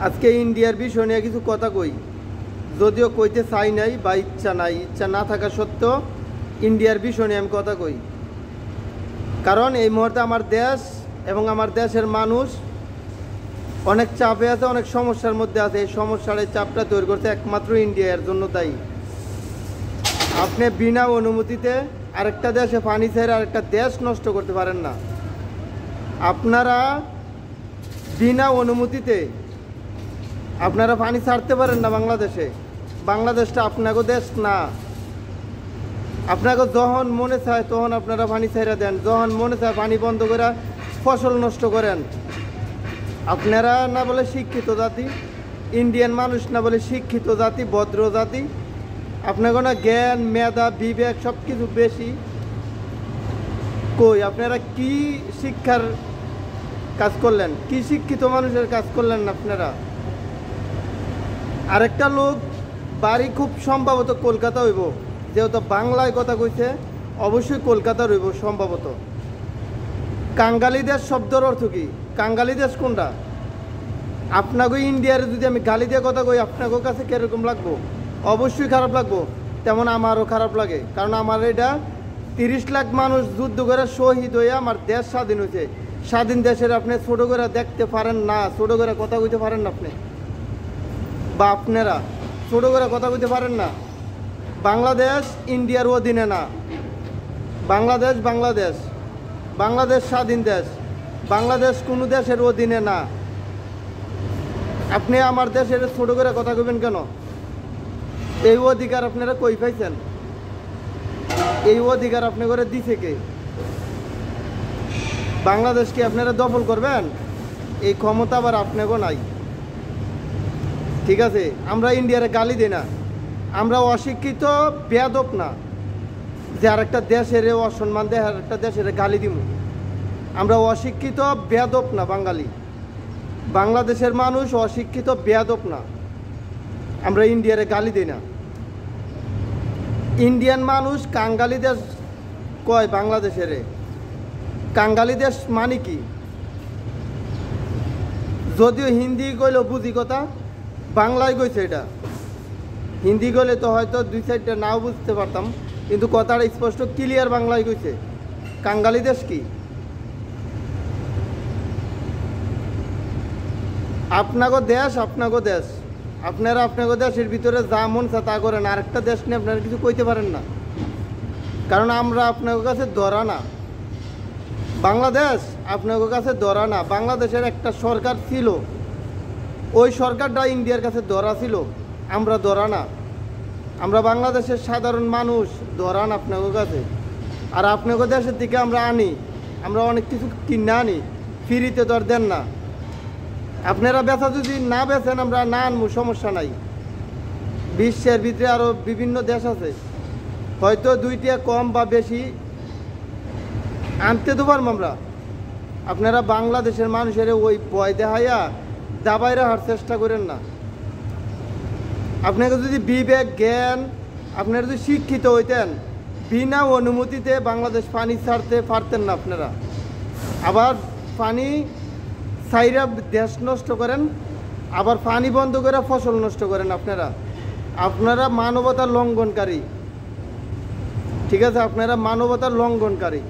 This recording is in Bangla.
আজকে ইন্ডিয়ার বিষয় নিয়ে কিছু কথা কই, যদিও কইতে চাই নাই বা ইচ্ছা নাই, ইচ্ছা না থাকা সত্ত্বেও ইন্ডিয়ার বিষয় নিয়ে আমি কথা কই। কারণ এই মুহূর্তে আমার দেশ এবং আমার দেশের মানুষ অনেক চাপে আছে, অনেক সমস্যার মধ্যে আছে। এই সমস্যার এই চাপটা তৈরি করতে একমাত্র ইন্ডিয়ার জন্য দায়ী। আপনি বিনা অনুমতিতে আরেকটা দেশে পানি ছেড়ে আরেকটা দেশ নষ্ট করতে পারেন না। আপনারা বিনা অনুমতিতে আপনারা পানি ছাড়তে পারেন না বাংলাদেশে। বাংলাদেশটা আপনাকে দেশ না। আপনাকে যখন মনে চায় তখন আপনারা পানি ছেড়ে দেন, যখন মনে চায় পানি বন্ধ করে ফসল নষ্ট করেন। আপনারা না বলে শিক্ষিত জাতি, ইন্ডিয়ান মানুষ না বলে শিক্ষিত জাতি, ভদ্র জাতি। আপনাকে না জ্ঞান, মেধা, বিবেক সব কিছু বেশি। কই আপনারা কি শিক্ষার কাজ করলেন, কি শিক্ষিত মানুষের কাজ করলেন না আপনারা? আরেকটা লোক বাড়ি খুব সম্ভবত কলকাতা হইব, যেহেতু বাংলায় কথা কইছে অবশ্যই কলকাতা রইব সম্ভবত। কাঙ্গালি দেশ শব্দের অর্থ কি? কাঙ্গালি দেশ কোনটা? আপনাকে ইন্ডিয়ার যদি আমি গালি দিয়ে কথা কই আপনাকে কাছে কীরকম লাগবো? অবশ্যই খারাপ লাগবো। তেমন আমারও খারাপ লাগে, কারণ আমার এটা 30 লাখ মানুষ যুদ্ধ করে শহীদ হয়ে আমার দেশ স্বাধীন হয়েছে। স্বাধীন দেশের আপনি ছোটো করে দেখতে পারেন না, ছোটো করে কথা কইতে পারেন না আপনি, বা আপনারা ছোটো করে কথা কইতে পারেন না। বাংলাদেশ ইন্ডিয়ার অধীনে না। বাংলাদেশ বাংলাদেশ বাংলাদেশ স্বাধীন দেশ। বাংলাদেশ কোনো দেশের অধীনে না। আপনি আমার দেশের ছোটো করে কথা কইবেন কেন? এই অধিকার আপনারা কই পাইছেন? এই অধিকার আপনি করে দিছে কে? বাংলাদেশকে আপনারা দখল করবেন, এই ক্ষমতা আবার আপনাকেও নাই। ঠিক আছে, আমরা ইন্ডিয়ারে গালি দিই না, আমরা অশিক্ষিত বেয়াদব না যে আরেকটা দেশের অসম্মান দেয় আর একটা দেশের গালি দিব। আমরা অশিক্ষিত বেয়াদব না বাঙালি। বাংলাদেশের মানুষ অশিক্ষিত বেয়াদব না, আমরা ইন্ডিয়ারে গালি দিই না। ইন্ডিয়ান মানুষ কাঙ্গালি দেশ কয় বাংলাদেশের। কাঙ্গালি দেশ মানে কি? যদিও হিন্দি কইলেও বুঝি কথা, বাংলায় কইছে এটা। হিন্দি কইলে তো হয়তো 2-4টা নাও বুঝতে পারতাম, কিন্তু কথাটা স্পষ্ট ক্লিয়ার বাংলায় কইছে। কাঙ্গালি দেশ কি? আপনাগো দেশ, আপনাগো দেশ, আপনারা আপনাগো দেশের ভিতরে যা মন চা তা করেন। আরেকটা দেশ নিয়ে আপনারা কিছু কইতে পারেন না, কারণ আমরা আপনার কাছে ধরা না। বাংলাদেশ আপনার কাছে ধরা না। বাংলাদেশের একটা সরকার ছিল, ওই সরকারটা ইন্ডিয়ার কাছে ধরা ছিল, আমরা ধরা না। আমরা বাংলাদেশের সাধারণ মানুষ ধরা না আপনার কাছে। আর আপনার দেশের দিকে আমরা আনি, আমরা অনেক কিছু কিনে আনি, ফ্রিতে দর দেন না। আপনারা বেচা যদি না বেচেন আমরা না আনবো, সমস্যা নাই। বিশ্বের ভিতরে আরও বিভিন্ন দেশ আছে, হয়তো 2টা কম বা বেশি আনতে তো পারবো আমরা। আপনারা বাংলাদেশের মানুষের ওই ভয় দেখাইয়া দাবাই রাখার চেষ্টা করেন না। আপনাকে যদি বিবেক, জ্ঞান, আপনারা যদি শিক্ষিত হইতেন, বিনা অনুমতিতে বাংলাদেশ পানি ছাড়তে পারতেন না আপনারা। আবার পানি ছাইরা দেশ নষ্ট করেন, আবার পানি বন্ধ করে ফসল নষ্ট করেন। আপনারা মানবতার লঙ্ঘনকারী। ঠিক আছে, আপনারা মানবতার লঙ্ঘনকারী।